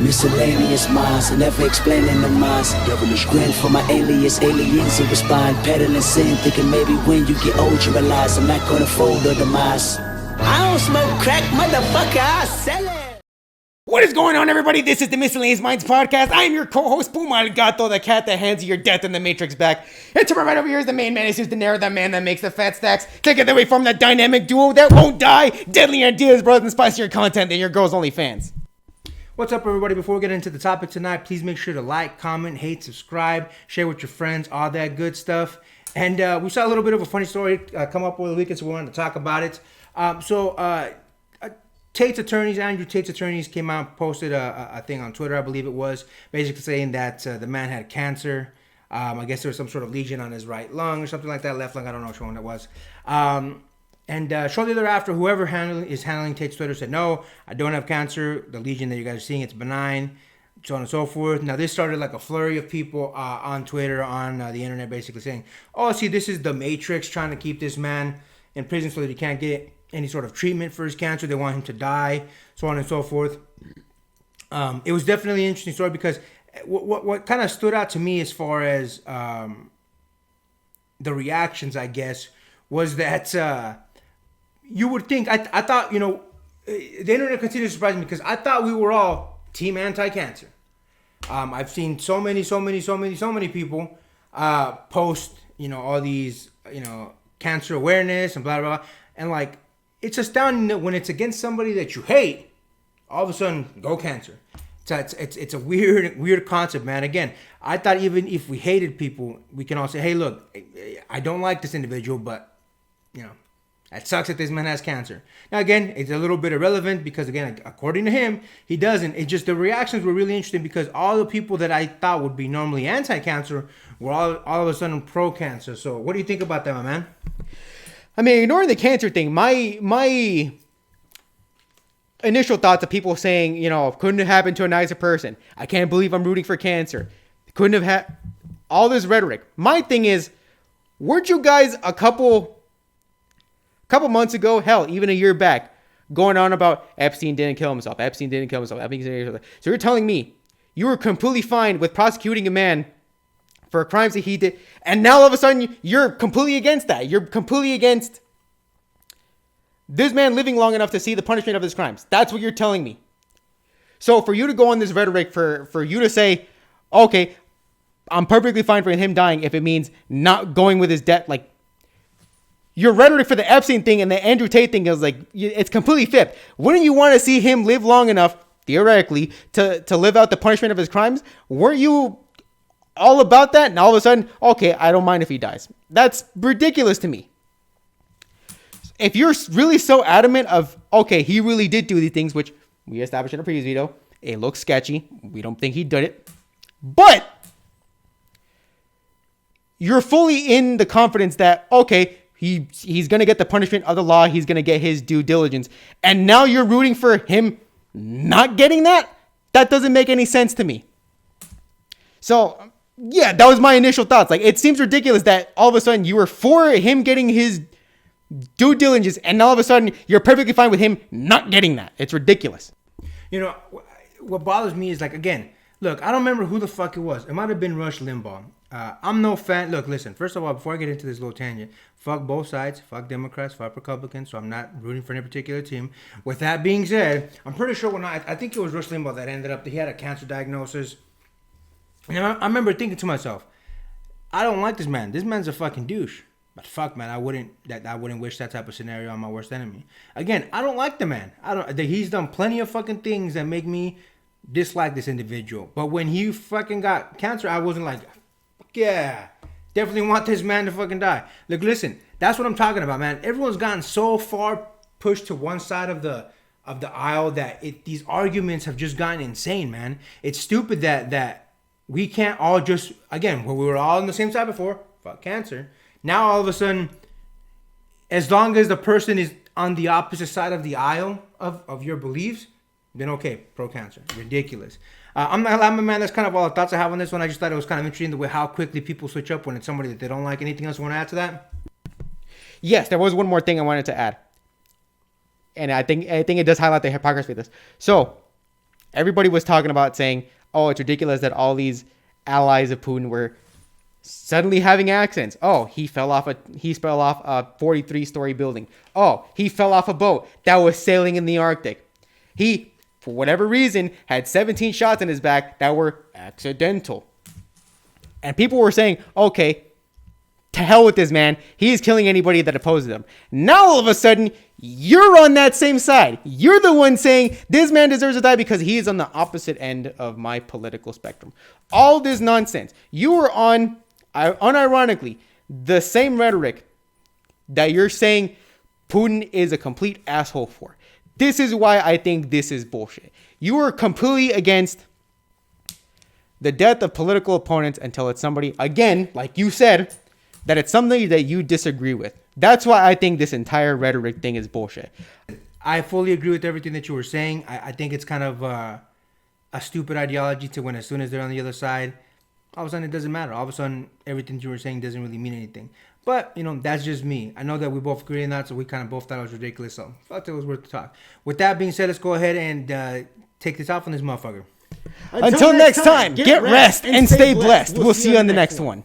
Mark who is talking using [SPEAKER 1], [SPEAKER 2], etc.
[SPEAKER 1] Miscellaneous minds, never explaining the minds. Devilish grin for my alias, aliens who respond. Peddling sin, thinking maybe when you get old you realize I'm not gonna fold or demise. I don't smoke crack, motherfucker, I sell it.
[SPEAKER 2] What is going on, everybody? This is the Miscellaneous Minds Podcast. I am your co-host, Puma El Gato, the cat that hands you your death in the Matrix back. And to my right over here is the main man, who's the narrow, the man that makes the fat stacks. Take it away from the dynamic duo that won't die. Deadly ideas, brothers, and spicier content than your girls' only fans.
[SPEAKER 3] What's up, everybody? Before we get into the topic tonight, please make sure to like, comment, hate, subscribe, share with your friends, all that good stuff. And we saw a little bit of a funny story come up over the weekend, so we wanted to talk about it. Tate's attorneys, Andrew Tate's attorneys, came out and posted a thing on Twitter, I believe it was, basically saying that the man had cancer. I guess there was some sort of lesion on his right lung or something like that, left lung, I don't know which one it was. And shortly thereafter, whoever is handling Tate's Twitter said, no, I don't have cancer. The lesion that you guys are seeing, it's benign, so on and so forth. Now, this started like a flurry of people on Twitter, on the internet, basically saying, oh, see, this is the Matrix trying to keep this man in prison so that he can't get any sort of treatment for his cancer. They want him to die, so on and so forth. It was definitely an interesting story because what kind of stood out to me as far as the reactions, I guess, was that you would think, I thought, the internet continues to surprise me because I thought we were all team anti-cancer. I've seen so many people post, all these, cancer awareness and blah, blah, blah. And like, it's astounding that when it's against somebody that you hate, all of a sudden, go cancer. It's a weird concept, man. Again, I thought even if we hated people, we can all say, hey, look, I don't like this individual, but, it sucks that this man has cancer. Now, again, it's a little bit irrelevant because, again, according to him, he doesn't. It's just the reactions were really interesting because all the people that I thought would be normally anti-cancer were all of a sudden pro-cancer. So what do you think about that, my man?
[SPEAKER 2] I mean, ignoring the cancer thing, my initial thoughts of people saying, couldn't have happened to a nicer person. I can't believe I'm rooting for cancer. Couldn't have had all this rhetoric. My thing is, weren't you guys a couple months ago, hell, even a year back, going on about Epstein didn't kill himself. So you're telling me you were completely fine with prosecuting a man for crimes that he did, and now all of a sudden you're completely against that. You're completely against this man living long enough to see the punishment of his crimes. That's what you're telling me. So for you to go on this rhetoric, for you to say, okay, I'm perfectly fine for him dying if it means not going with his death, like, your rhetoric for the Epstein thing and the Andrew Tate thing is like, it's completely flipped. Wouldn't you want to see him live long enough, theoretically, to live out the punishment of his crimes? Weren't you all about that? And all of a sudden, okay, I don't mind if he dies. That's ridiculous to me. If you're really so adamant of, okay, he really did do these things, which we established in a previous video, it looks sketchy. We don't think he did it. But you're fully in the confidence that, okay, he's going to get the punishment of the law. He's going to get his due diligence. And now you're rooting for him not getting that? That doesn't make any sense to me. So, yeah, that was my initial thoughts. Like, it seems ridiculous that all of a sudden you were for him getting his due diligence, and all of a sudden you're perfectly fine with him not getting that. It's ridiculous.
[SPEAKER 3] What bothers me is, like, again, look, I don't remember who the fuck it was. It might have been Rush Limbaugh. I'm no fan. Look, listen, first of all, before I get into this little tangent, fuck both sides. Fuck Democrats, fuck Republicans. So I'm not rooting for any particular team. With that being said, I'm pretty sure I think it was Rush Limbaugh that ended up, he had a cancer diagnosis. And I remember thinking to myself, I don't like this man. This man's a fucking douche. But fuck, man, I wouldn't wish that type of scenario on my worst enemy. Again, I don't like the man. He's done plenty of fucking things that make me dislike this individual. But when he fucking got cancer, I wasn't like, yeah, definitely want this man to fucking die. Look, listen, that's what I'm talking about, man. Everyone's gotten so far pushed to one side of the aisle that these arguments have just gotten insane, man. It's stupid that we can't all just, again, where we were all on the same side before, fuck cancer. Now all of a sudden, as long as the person is on the opposite side of the aisle of your beliefs, then okay, pro-cancer. Ridiculous. I'm a man, that's kind of all the thoughts I have on this one. I just thought it was kind of interesting the way how quickly people switch up when it's somebody that they don't like. Anything else you want to add to that?
[SPEAKER 2] Yes, there was one more thing I wanted to add. And I think it does highlight the hypocrisy of this. So, everybody was talking about saying, oh, it's ridiculous that all these allies of Putin were suddenly having accents. Oh, he fell off a 43-story building. Oh, he fell off a boat that was sailing in the Arctic. He, for whatever reason, had 17 shots in his back that were accidental. And people were saying, okay, to hell with this man. He is killing anybody that opposes him. Now all of a sudden, you're on that same side. You're the one saying this man deserves to die because he is on the opposite end of my political spectrum. All this nonsense. You are on, unironically, the same rhetoric that you're saying Putin is a complete asshole for. This is why I think this is bullshit. You are completely against the death of political opponents until it's somebody, again, like you said, that it's something that you disagree with. That's why I think this entire rhetoric thing is bullshit.
[SPEAKER 3] I fully agree with everything that you were saying. I think it's kind of a stupid ideology to when as soon as they're on the other side, all of a sudden it doesn't matter. All of a sudden everything you were saying doesn't really mean anything. But, you know, that's just me. I know that we both agree on that, so we kind of both thought it was ridiculous. So I thought it was worth the talk. With that being said, let's go ahead and take this off on this motherfucker.
[SPEAKER 2] Until next time, get rest and stay blessed. We'll see you on the next one.